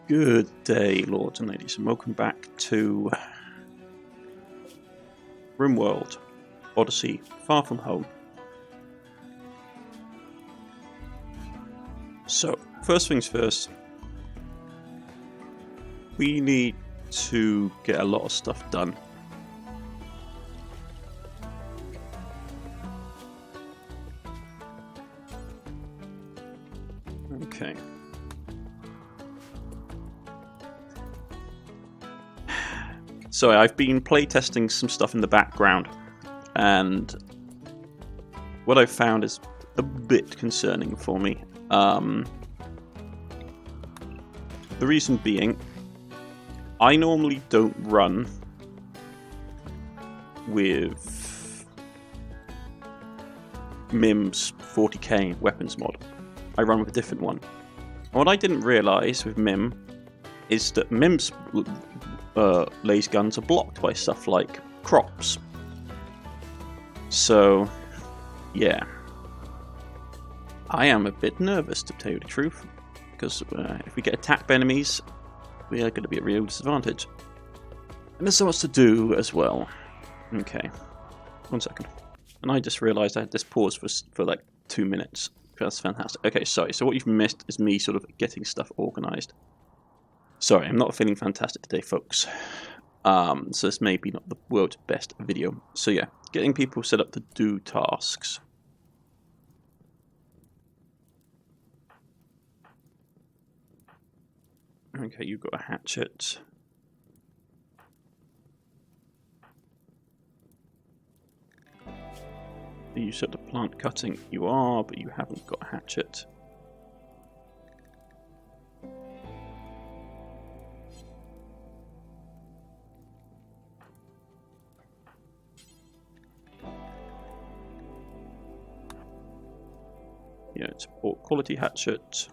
Good day, lords and ladies, and welcome back to Rimworld Odyssey, Far From Home. So, first things first, we need to get a lot of stuff done. Okay. So I've been playtesting some stuff in the background, and what I've found is a bit concerning for me. The reason being, I normally don't run with MIM's 40k weapons mod. I run with a different one. And what I didn't realise with MIM is that MIM's laser guns are blocked by stuff like crops. So, yeah. I am a bit nervous, to tell you the truth, because if we get attacked by enemies, we are going to be at real disadvantage. And there's so much to do as well. Okay, 1 second. And I just realised I had this pause for like 2 minutes. That's fantastic. Okay, sorry. So what you've missed is me sort of getting stuff organised. Sorry, I'm not feeling fantastic today, folks. So this may be not the world's best video. So yeah, getting people set up to do tasks. Okay, you've got a hatchet. Are you set to plant cutting? You are, but you haven't got a hatchet. Yeah, it's a quality hatchet.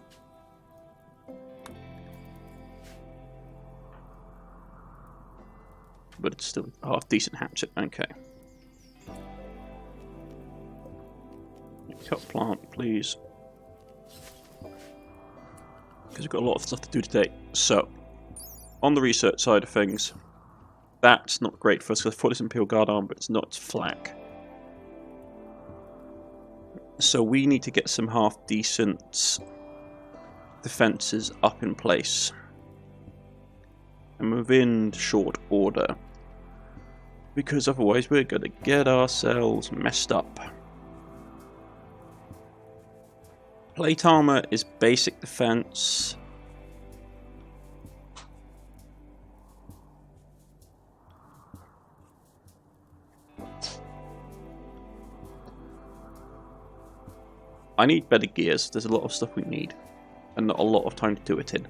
But it's still a half-decent hatchet. Okay. Cut plant, please. Because we've got a lot of stuff to do today. So, on the research side of things, that's not great for us because I thought it's Imperial Guard armor, but it's not, it's flak. So we need to get some half-decent defences up in place. And within short order. Because otherwise we're going to get ourselves messed up. Plate armour is basic defence. I need better gears. There's a lot of stuff we need, and not a lot of time to do it in.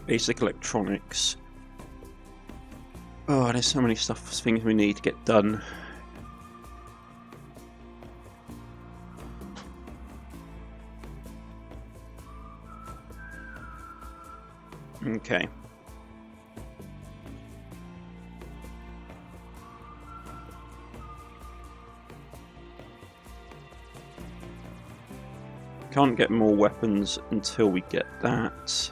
Basic electronics. Oh, there's so many things we need to get done. Okay. Can't get more weapons until we get that.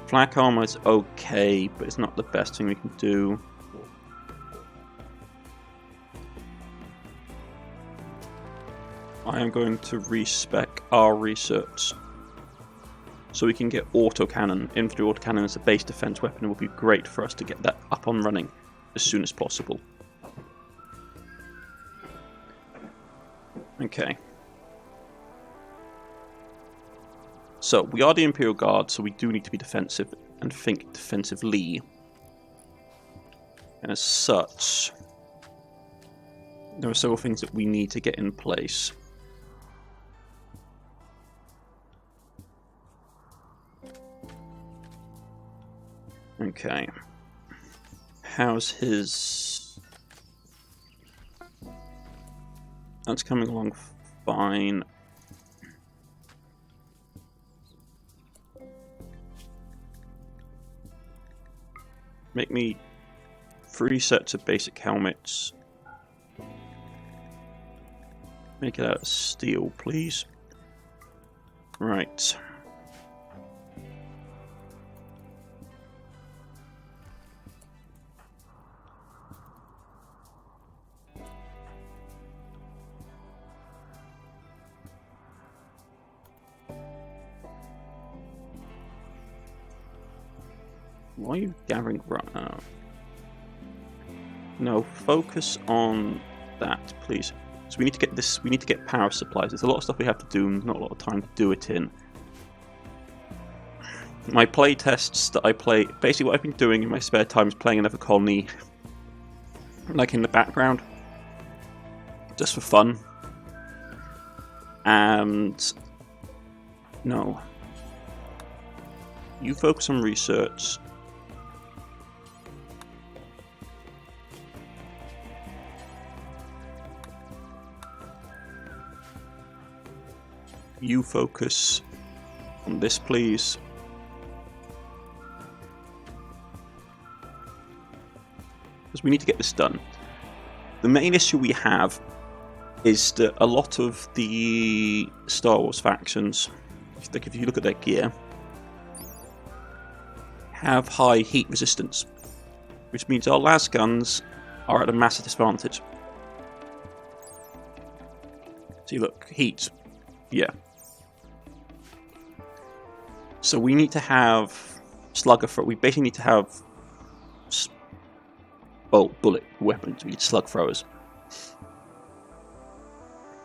Flak armor is okay, but it's not the best thing we can do. I am going to respec our research so we can get autocannon. Infantry autocannon as a base defense weapon. It will be great for us to get that up and running as soon as possible. Okay. So, we are the Imperial Guard, so we do need to be defensive and think defensively. And as such, there are several things that we need to get in place. Okay. How's his... That's coming along fine. Make me 3 sets of basic helmets. Make it out of steel, please. Right. Why are you gathering right now? No, focus on that, please. So we need to get this. We need to get power supplies. There's a lot of stuff we have to do, and not a lot of time to do it in. My play tests that I play, basically what I've been doing in my spare time is playing another colony, like in the background, just for fun. And no, you focus on research. You focus on this, please. Because we need to get this done. The main issue we have is that a lot of the Star Wars factions, like if you look at their gear, have high heat resistance, which means our las guns are at a massive disadvantage. See, look, heat. Yeah. So we need to have slugger throw. We basically need to have bullet weapons. We need slug throwers.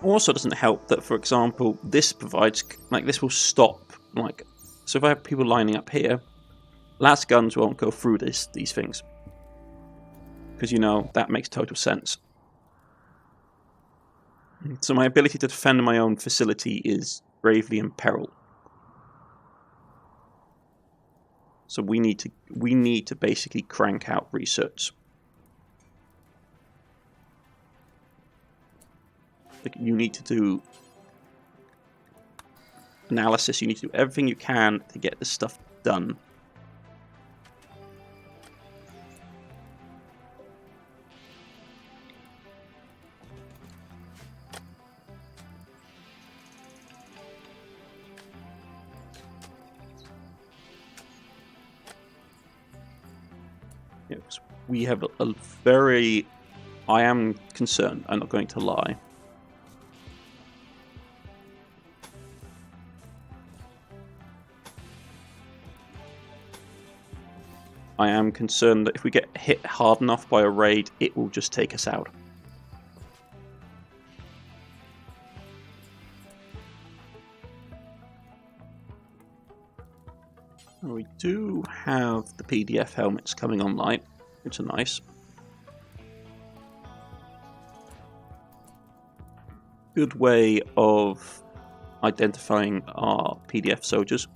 Also, doesn't help that, for example, this provides this will stop so if I have people lining up here, las guns won't go through these things because that makes total sense. So my ability to defend my own facility is gravely in peril. So we need to basically crank out research. You need to do analysis. You need to do everything you can to get this stuff done. We have a very... I am concerned, I'm not going to lie. I am concerned that if we get hit hard enough by a raid, it will just take us out. We do have the PDF helmets coming online, which are nice. Good way of identifying our PDF soldiers.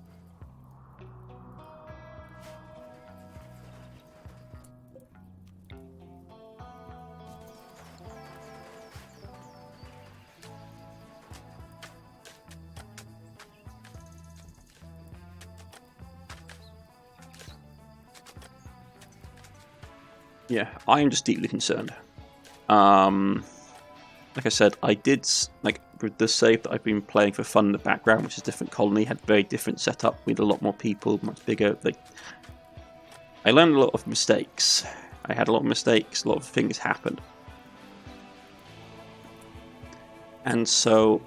Yeah, I am just deeply concerned. Like I said, I did, with the save that I've been playing for fun in the background, which is a different colony, had very different setup. We had a lot more people, much bigger. I learned a lot of mistakes. I had a lot of mistakes, a lot of things happened. And so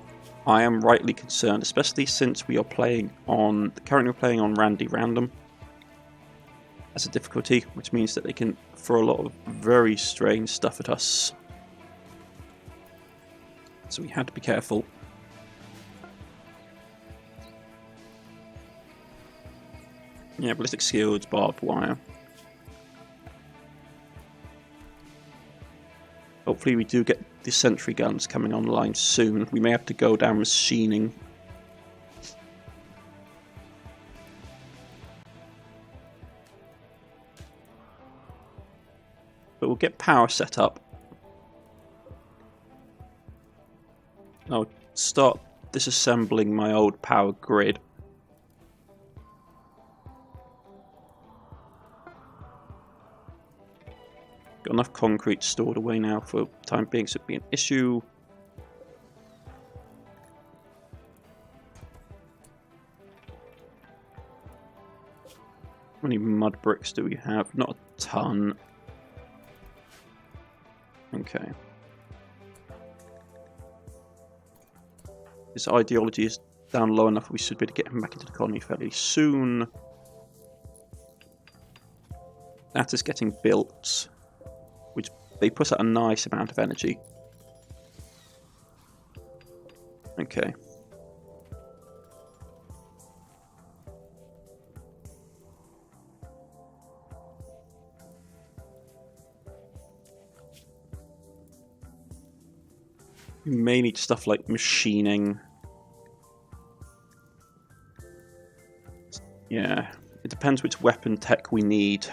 I am rightly concerned, especially since we are currently we're playing on Randy Random as a difficulty, which means that they can throw a lot of very strange stuff at us. So we had to be careful. Yeah, ballistic shields, barbed wire. Hopefully we do get the sentry guns coming online soon. We may have to go down machining. But we'll get power set up. I'll start disassembling my old power grid. Got enough concrete stored away now for the time being, so it'd be an issue. How many mud bricks do we have? Not a ton. Okay. His ideology is down low enough, we should be able to get him back into the colony fairly soon. That is getting built, which they put out a nice amount of energy. Okay. We may need stuff like machining. Yeah, it depends which weapon tech we need.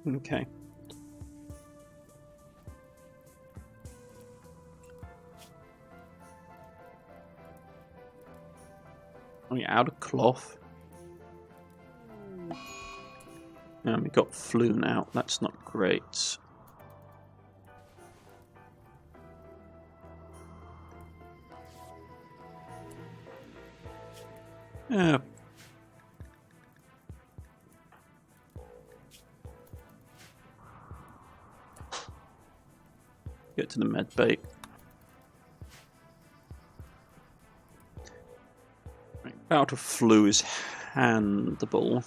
Okay. Oh, yeah, out of cloth. And we got flew out. That's not great. Yeah. Get to the med bay. Right, bout of flu is handable.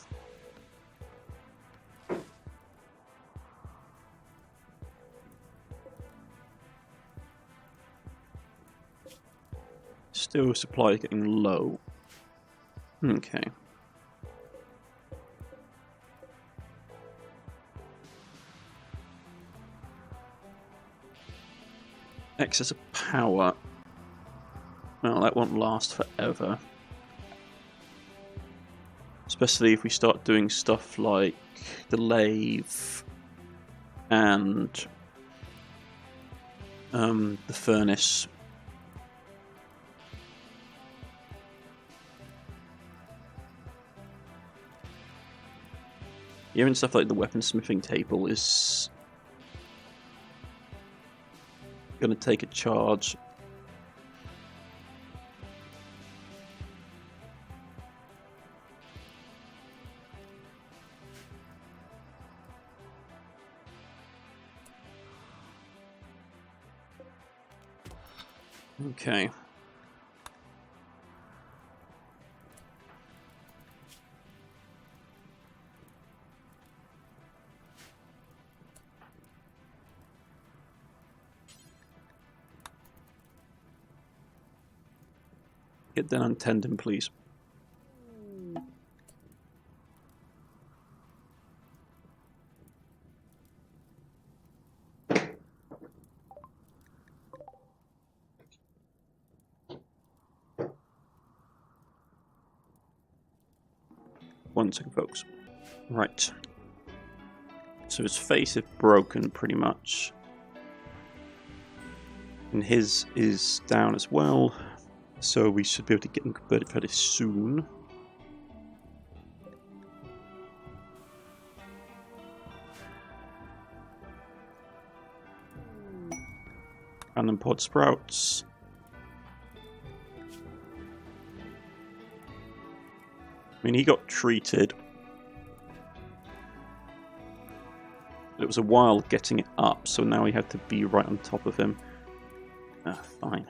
Still supply getting low. Okay. Excess of power. Well, that won't last forever. Especially if we start doing stuff like the lathe and the furnace. Even stuff like the weaponsmithing table is going to take a charge. Okay. Get down on tendon, please. One second, folks. Right. So his face is broken, pretty much. And his is down as well. So we should be able to get him converted fairly soon. Random pod sprouts. I mean, he got treated. It was a while getting it up, so now we have to be right on top of him. Fine.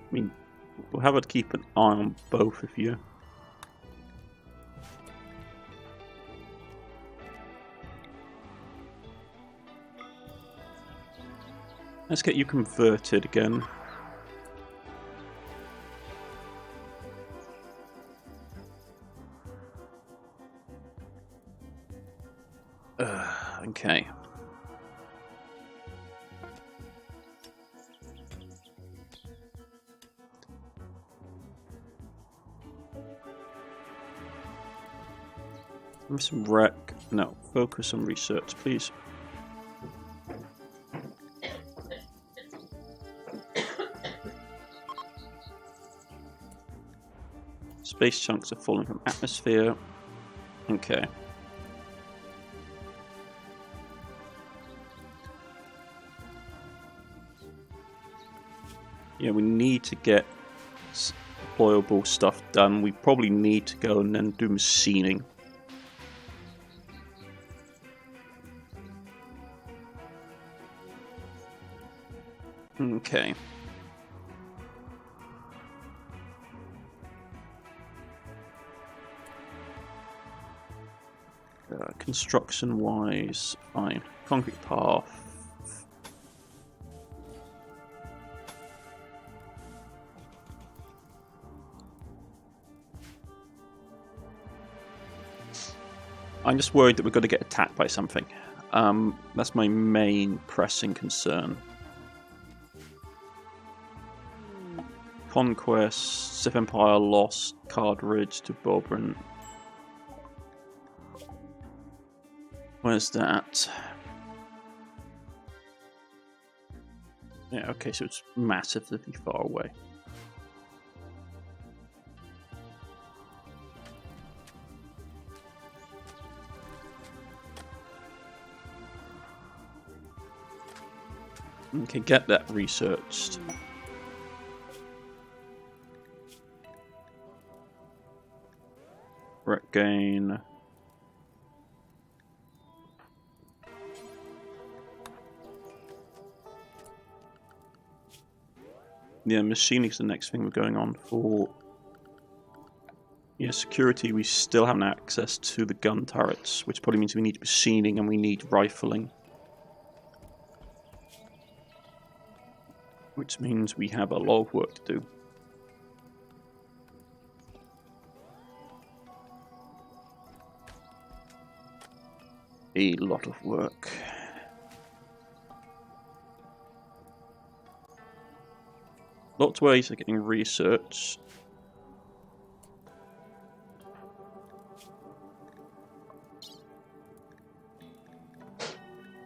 I mean, we'll have to keep an eye on both of you. Let's get you converted again. Okay. Some wreck. No, focus on research, please. Space chunks are falling from atmosphere. Okay. Yeah, we need to get deployable stuff done. We probably need to go and then do machining. Okay. Construction-wise, fine. Concrete path. I'm just worried that we're going to get attacked by something. That's my main pressing concern. Conquest, Sith Empire lost, Card Ridge to Bobrin. Where's that? Yeah, okay, so it's massively far away. Okay, get that researched. Wreck gain. Yeah, machining is the next thing we're going on for. Yeah, security, we still haven't access to the gun turrets, which probably means we need machining and we need rifling. Which means we have a lot of work to do. A lot of work. Lots of ways of getting research.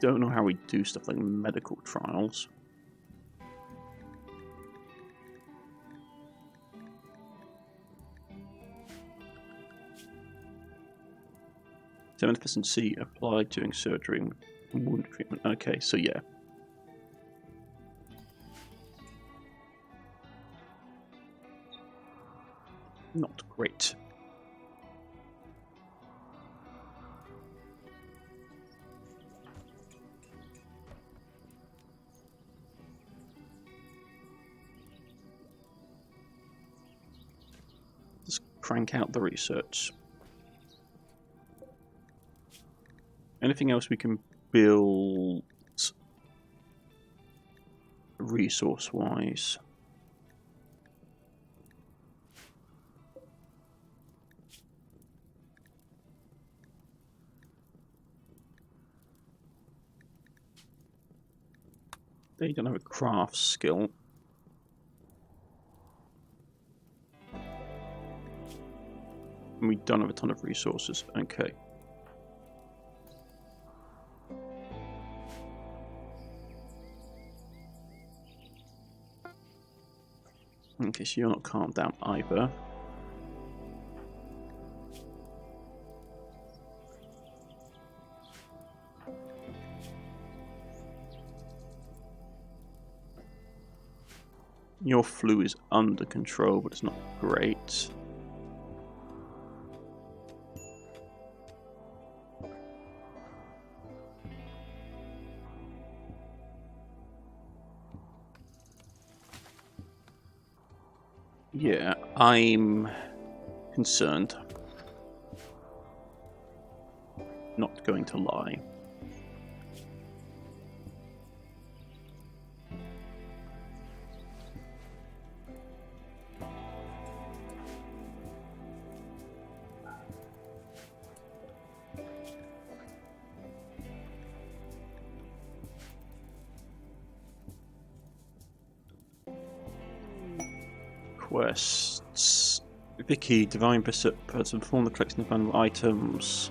Don't know how we do stuff like medical trials. Efficiency applied during surgery and wound treatment. Okay, so yeah. Not great. Let's crank out the research. Anything else we can build resource-wise? They don't have a craft skill. And we don't have a ton of resources. Okay. Okay, so you're not calmed down either. Your flu is under control, but it's not great. Yeah, I'm concerned. Not going to lie. Quests. Vicky, Divine Bishop, perform the collection of valuable items.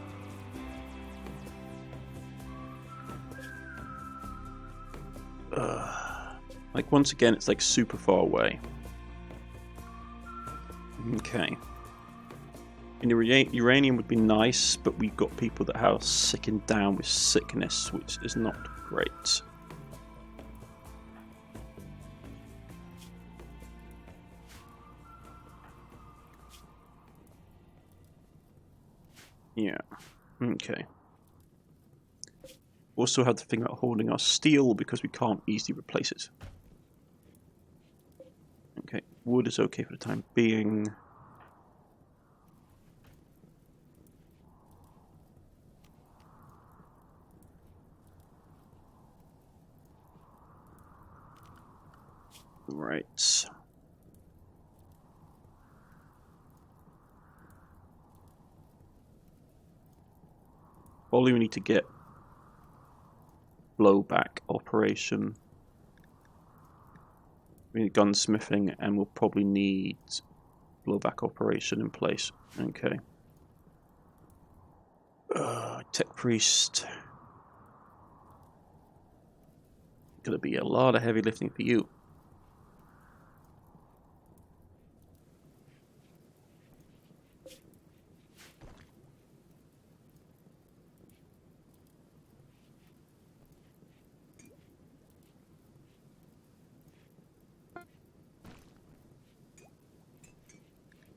Like, once again, it's like super far away. Okay. And uranium would be nice, but we've got people that are sickened down with sickness, which is not great. Yeah. Okay. Also have to think about holding our steel because we can't easily replace it. Okay, wood is okay for the time being. Right. Probably we need to get blowback operation. We need gunsmithing, and we'll probably need blowback operation in place. Okay. Tech priest. Gonna be a lot of heavy lifting for you.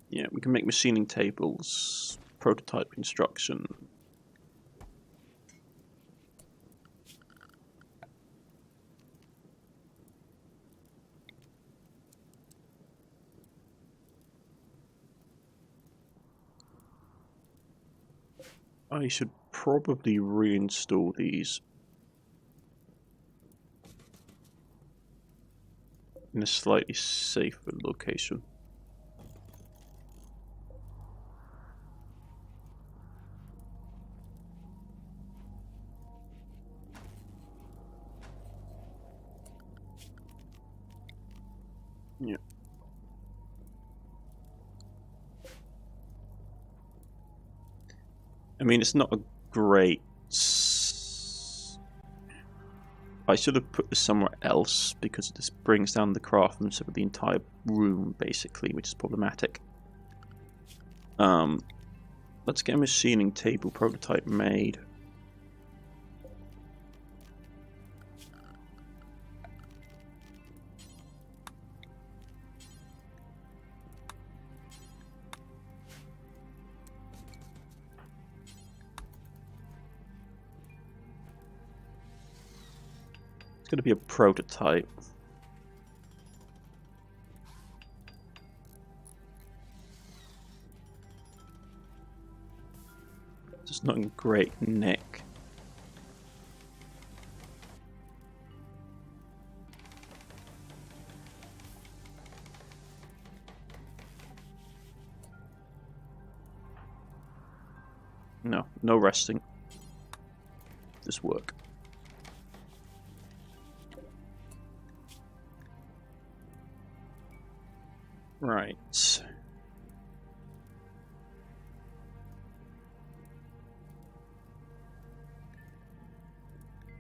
Yeah, we can make machining tables, prototype construction. I should probably reinstall these in a slightly safer location. Yeah. I mean, it's not a great... I should have put this somewhere else because this brings down the craftsmanship of the entire room, basically, which is problematic. Let's get a machining table prototype made. It's going to be a prototype. Just not in great nick. No resting. This work. Right.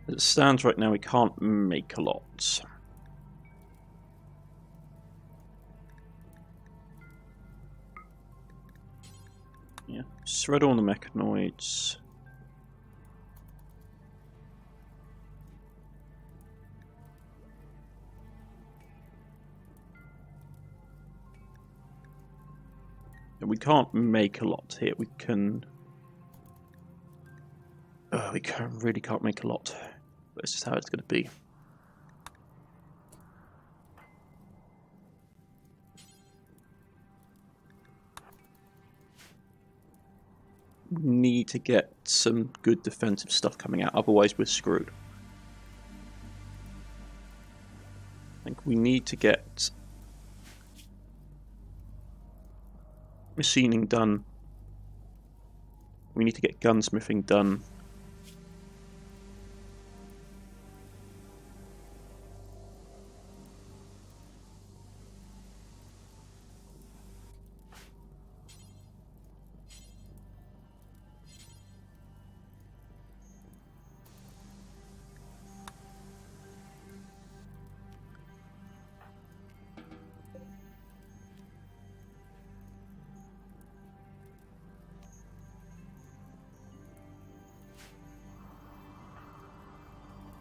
As it stands right now, we can't make a lot. Yeah, shred all the mechanoids. And we can't make a lot here. We can... we really can't make a lot. But it's just how it's going to be. We need to get some good defensive stuff coming out, otherwise we're screwed. I think we need to get machining done. We need to get gunsmithing done.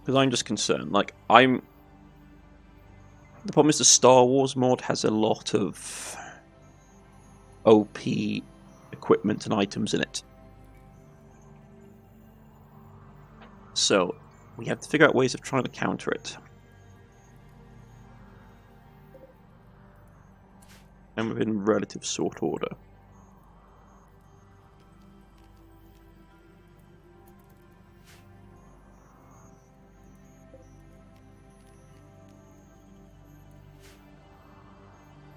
Because I'm just concerned. Like, I'm... The problem is the Star Wars mod has a lot of OP equipment and items in it. So, we have to figure out ways of trying to counter it. And within relative sort order.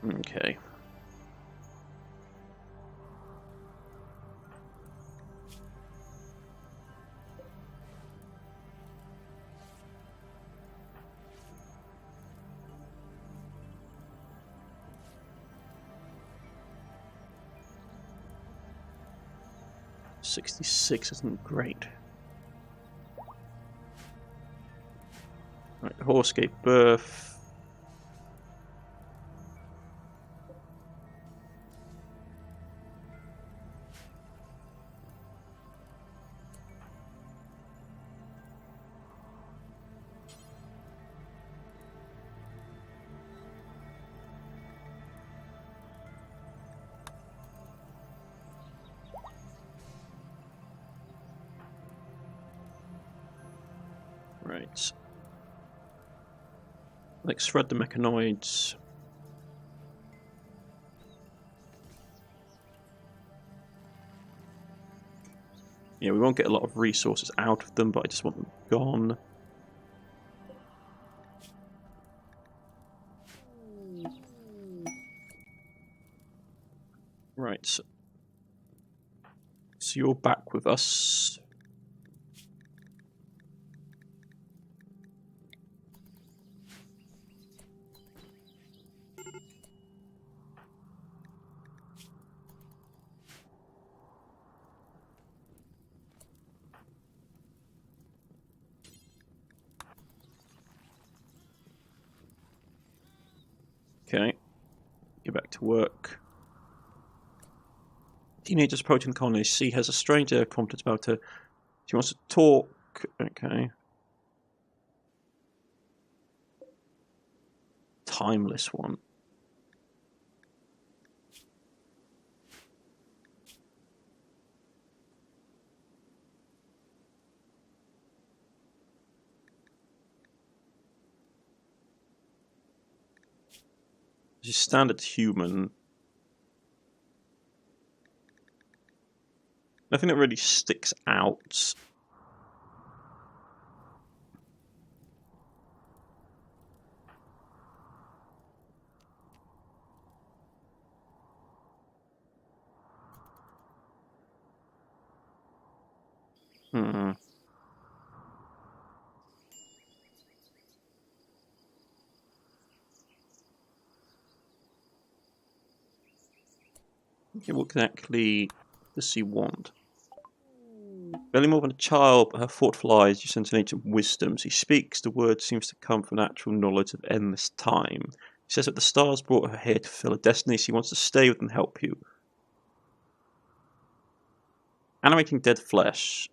Okay. $66 isn't great. Right, horse gave birth. Right. Let's shred the mechanoids. Yeah, we won't get a lot of resources out of them, but I just want them gone. Right. So you're back with us. Okay. Get back to work. Teenagers approaching the colony. She has a strange air of confidence about her. She wants to talk. Okay. Timeless one. She's standard human. Nothing that really sticks out. Hmm. Okay, what exactly does she want? Barely more than a child, but her thought flies. You sense an ancient wisdom. She speaks. The word seems to come from natural knowledge of endless time. She says that the stars brought her here to fulfill a destiny. She wants to stay with and help you. Animating dead flesh.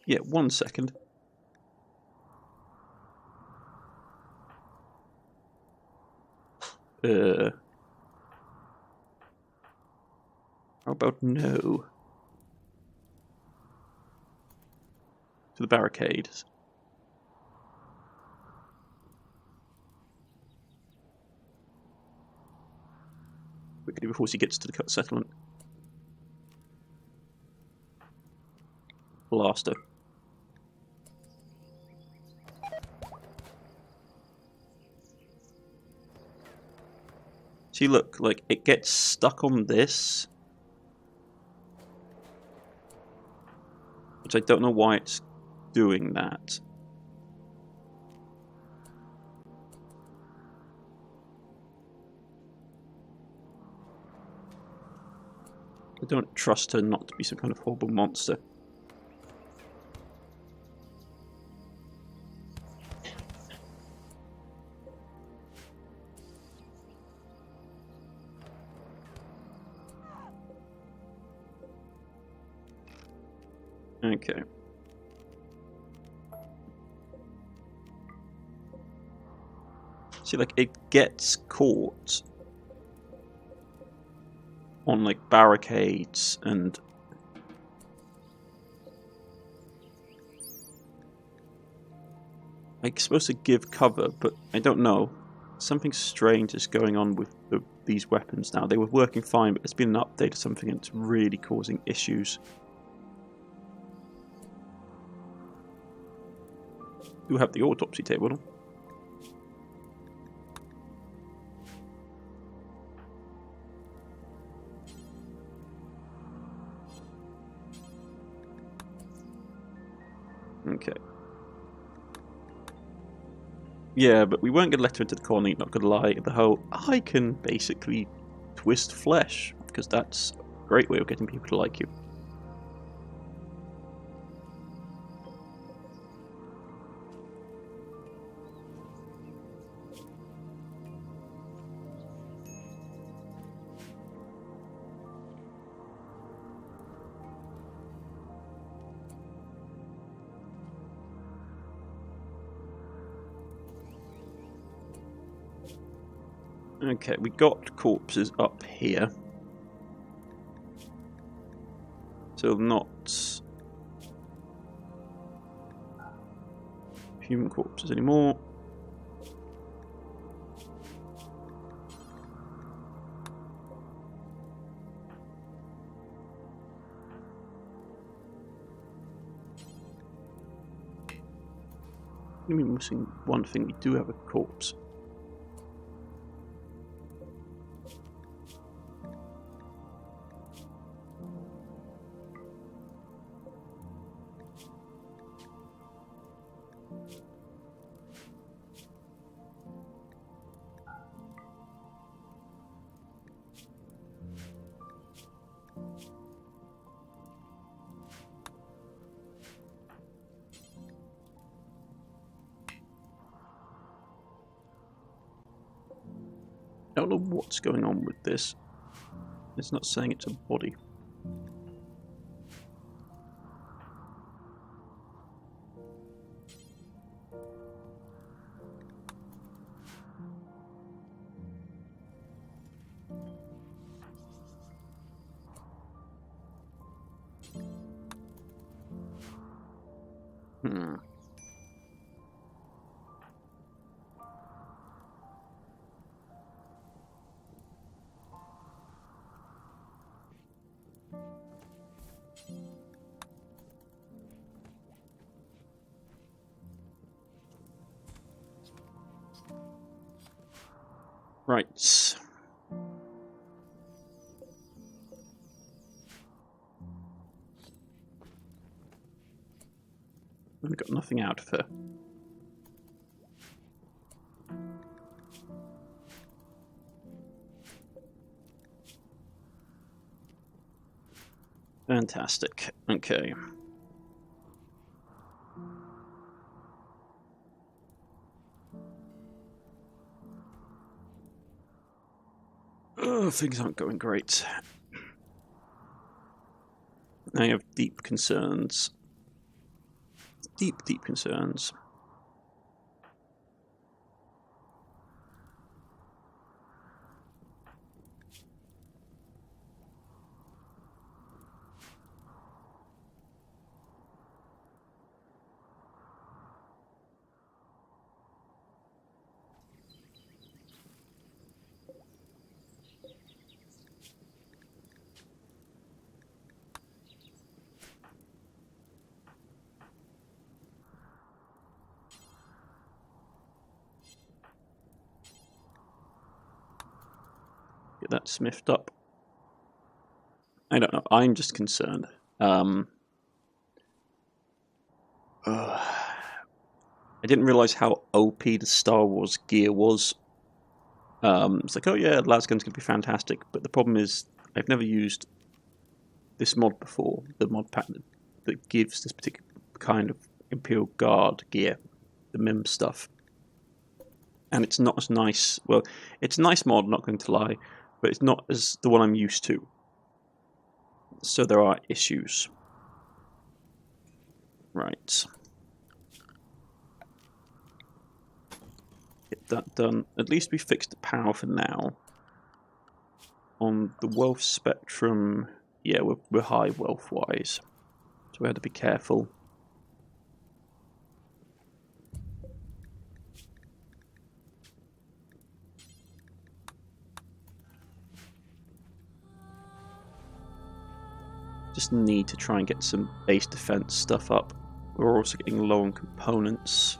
Yeah, 1 second. How about no? To the barricades. Quickly before she gets to the settlement. Blaster. See, look, like, it gets stuck on this. Which I don't know why it's doing that. I don't trust her not to be some kind of horrible monster. Okay. See, like, it gets caught on, like, barricades and... like, supposed to give cover, but I don't know. Something strange is going on with these weapons now. They were working fine, but there's been an update or something and it's really causing issues. Do have the autopsy table. Okay. Yeah, but we weren't going to let her into the colony, not going to lie. The whole, I can basically twist flesh, because that's a great way of getting people to like you. Okay, we got corpses up here. So not human corpses anymore. We're missing one thing. We do have a corpse. I don't know what's going on with this. It's not saying it's a body. Right. I've got nothing out of her. Fantastic. Okay. Oh, things aren't going great. I have deep concerns. Deep, deep concerns. Get that smithed up. I don't know. I'm just concerned. I didn't realize how OP the Star Wars gear was. It's like, oh yeah, lasgun's going to be fantastic. But the problem is, I've never used this mod before. The mod pack that gives this particular kind of Imperial Guard gear, the MIM stuff. And it's not as nice. Well, it's a nice mod, not going to lie, but it's not as the one I'm used to. So there are issues. Right. Get that done. At least we fixed the power for now. On the wealth spectrum, yeah, we're high wealth-wise. So we have to be careful. Just need to try and get some base defense stuff up. We're also getting low on components.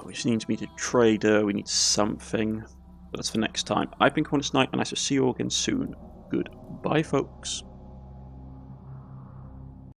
We just need to meet a trader. We need something. But that's for next time. I've been Cornish-Knight, and I shall see you all again soon. Goodbye, folks.